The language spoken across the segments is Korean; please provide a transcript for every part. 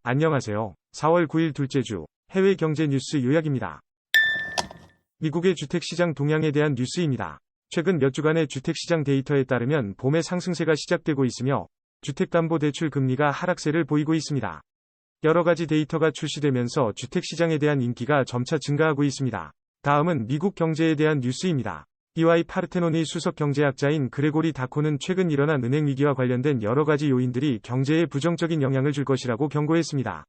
안녕하세요. 4월 9일 둘째 주 해외 경제 뉴스 요약입니다. 미국의 주택시장 동향에 대한 뉴스입니다. 최근 몇 주간의 주택시장 데이터에 따르면 봄의 상승세가 시작되고 있으며 주택담보대출 금리가 하락세를 보이고 있습니다. 여러 가지 데이터가 출시되면서 주택시장에 대한 인기가 점차 증가하고 있습니다. 다음은 미국 경제에 대한 뉴스입니다. EY 파르테논의 수석 경제학자인 그레고리 다코는 최근 일어난 은행 위기와 관련된 여러 가지 요인들이 경제에 부정적인 영향을 줄 것이라고 경고했습니다.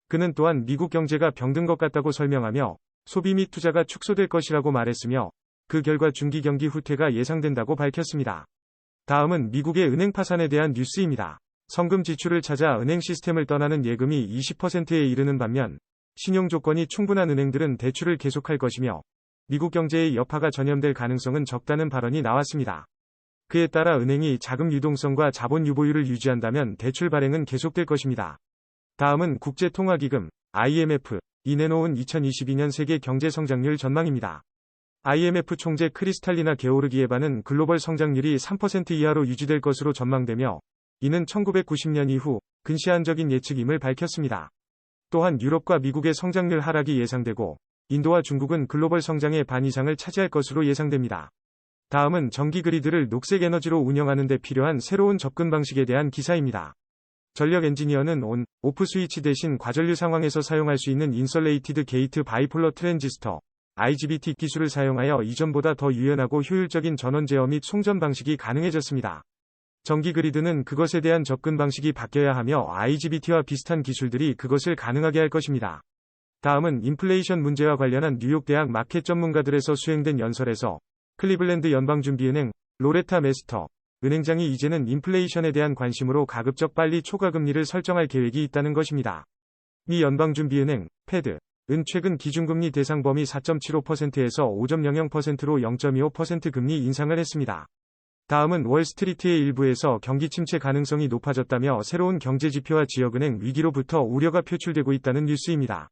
그는 또한 미국 경제가 병든 것 같다고 설명하며 소비 및 투자가 축소될 것이라고 말했으며 그 결과 중기 경기 후퇴가 예상된다고 밝혔습니다. 다음은 미국의 은행 파산에 대한 뉴스입니다. 성금 지출을 찾아 은행 시스템을 떠나는 예금이 20%에 이르는 반면 신용 조건이 충분한 은행들은 대출을 계속할 것이며 미국 경제의 여파가 전염될 가능성은 적다는 발언이 나왔습니다. 그에 따라 은행이 자금 유동성과 자본 유보율을 유지한다면 대출 발행은 계속될 것입니다. 다음은 국제통화기금 IMF이 내놓은 2022년 세계 경제 성장률 전망입니다. IMF 총재 크리스탈리나 게오르기에바는 글로벌 성장률이 3% 이하로 유지될 것으로 전망되며 이는 1990년 이후 근시안적인 예측임을 밝혔습니다. 또한 유럽과 미국의 성장률 하락이 예상되고 인도와 중국은 글로벌 성장의 반 이상을 차지할 것으로 예상됩니다. 다음은 전기 그리드를 녹색 에너지로 운영하는 데 필요한 새로운 접근 방식에 대한 기사입니다. 전력 엔지니어는 온, 오프 스위치 대신 과전류 상황에서 사용할 수 있는 인설레이티드 게이트 바이폴러 트랜지스터 IGBT 기술을 사용하여 이전보다 더 유연하고 효율적인 전원 제어 및 송전 방식이 가능해졌습니다. 전기 그리드는 그것에 대한 접근 방식이 바뀌어야 하며 IGBT와 비슷한 기술들이 그것을 가능하게 할 것입니다. 다음은 인플레이션 문제와 관련한 뉴욕 대학 마켓 전문가들에서 수행된 연설에서 클리블랜드 연방준비은행 로레타 메스터 은행장이 이제는 인플레이션에 대한 관심으로 가급적 빨리 초과금리를 설정할 계획이 있다는 것입니다. 미 연방준비은행 패드은 최근 기준금리 대상 범위 4.75%에서 5.00%로 0.25% 금리 인상을 했습니다. 다음은 월스트리트의 일부에서 경기 침체 가능성이 높아졌다며 새로운 경제지표와 지역은행 위기로부터 우려가 표출되고 있다는 뉴스입니다.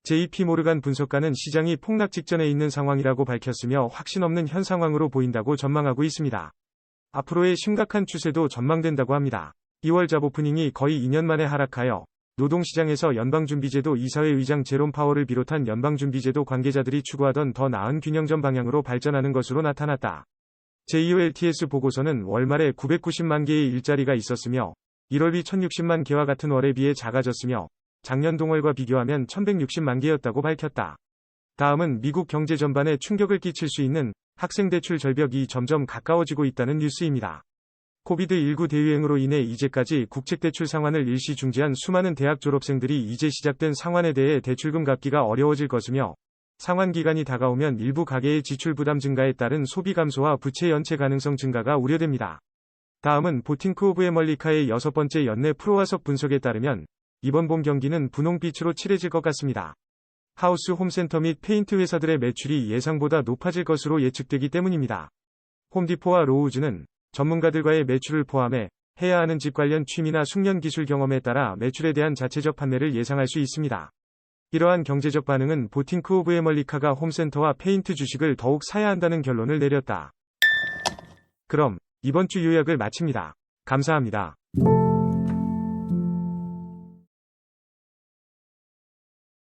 JP모르간 분석가는 시장이 폭락 직전에 있는 상황이라고 밝혔으며 확신 없는 현 상황으로 보인다고 전망하고 있습니다. 앞으로의 심각한 추세도 전망된다고 합니다. 2월 잡 오프닝이 거의 2년 만에 하락하여 노동시장에서 연방준비제도 이사회 의장 제롬 파월을 비롯한 연방준비제도 관계자들이 추구하던 더 나은 균형점 방향으로 발전하는 것으로 나타났다. JOLTS 보고서는 월 말에 990만 개의 일자리가 있었으며 1월비 1060만 개와 같은 월에 비해 작아졌으며 작년 동월과 비교하면 1160만 개였다고 밝혔다. 다음은 미국 경제 전반에 충격을 끼칠 수 있는 학생 대출 절벽이 점점 가까워지고 있다는 뉴스입니다. 코비드19 대유행으로 인해 이제까지 국책대출 상환을 일시 중지한 수많은 대학 졸업생들이 이제 시작된 상환에 대해 대출금 갚기가 어려워질 것이며 상환 기간이 다가오면 일부 가계의 지출 부담 증가에 따른 소비 감소와 부채 연체 가능성 증가가 우려됩니다. 다음은 보팅크 오브 에멀리카의 6번째 연내 프로화석 분석에 따르면 이번 봄 경기는 분홍빛으로 칠해질 것 같습니다. 하우스 홈센터 및 페인트 회사들의 매출이 예상보다 높아질 것으로 예측되기 때문입니다. 홈디포와 로우즈는 전문가들과의 매출을 포함해 해야 하는 집 관련 취미나 숙련 기술 경험에 따라 매출에 대한 자체적 판매를 예상할 수 있습니다. 이러한 경제적 반응은 보팅크 오브 에멀리카가 홈센터와 페인트 주식을 더욱 사야 한다는 결론을 내렸다. 그럼 이번 주 요약을 마칩니다. 감사합니다.